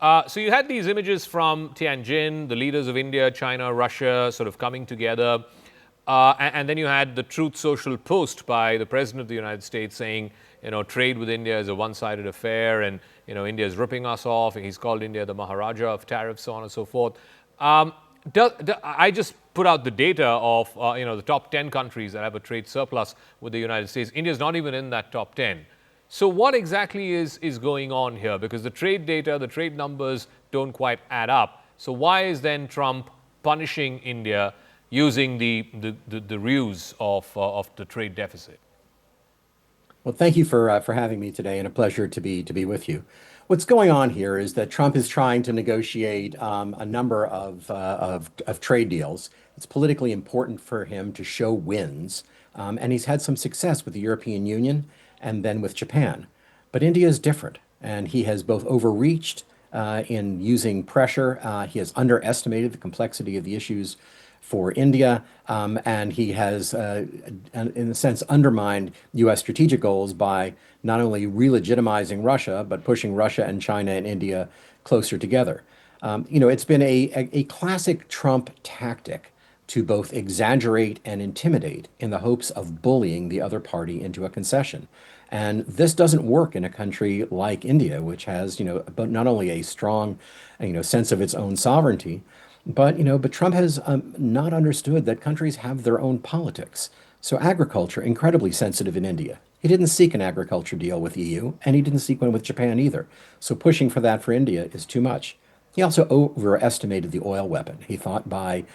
So you had these images from Tianjin, the leaders of India, China, Russia sort of coming together. And then you had the Truth Social post by the President of the United States saying, trade with India is a one-sided affair and, India is ripping us off. He's called India the Maharaja of tariffs, so on and so forth. I just put out the data of, the top 10 countries that have a trade surplus with the United States. India is not even in that top 10. So what exactly is going on here? Because the trade data, the trade numbers don't quite add up. So why is then Trump punishing India using the ruse of the trade deficit? Well, thank you for having me today, and a pleasure to be with you. What's going on here is that Trump is trying to negotiate a number of trade deals. It's politically important for him to show wins, and he's had some success with the European Union and then with Japan. But India is different, and he has both overreached in using pressure. He has underestimated the complexity of the issues for India, and he has, in a sense, undermined U.S. strategic goals by not only re-legitimizing Russia, but pushing Russia and China and India closer together. It's been a classic Trump tactic to both exaggerate and intimidate in the hopes of bullying the other party into a concession. And this doesn't work in a country like India, which has, but not only a strong, sense of its own sovereignty, but Trump has not understood that countries have their own politics. So agriculture, incredibly sensitive in India. He didn't seek an agriculture deal with EU, and he didn't seek one with Japan either. So pushing for that for India is too much. He also overestimated the oil weapon. He thought by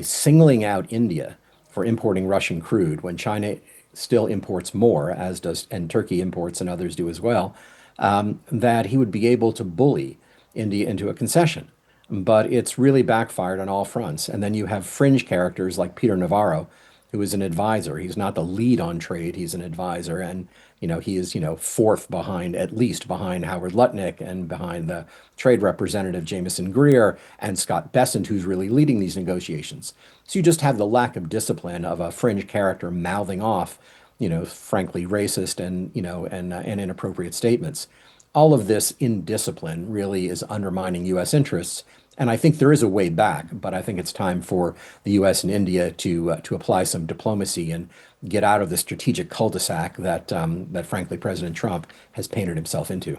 singling out India for importing Russian crude when China still imports more, as does, and Turkey imports and others do as well, that he would be able to bully India into a concession. But it's really backfired on all fronts. And then you have fringe characters like Peter Navarro, who is an advisor. He's not the lead on trade, he's an advisor. And, he is, fourth behind, at least behind Howard Lutnick and behind the trade representative Jameson Greer and Scott Bessent, who's really leading these negotiations. So you just have the lack of discipline of a fringe character mouthing off, frankly racist and inappropriate statements. All of this indiscipline really is undermining U.S. interests. And I think there is a way back, but I think it's time for the U.S. and India to apply some diplomacy and get out of the strategic cul-de-sac that frankly President Trump has painted himself into.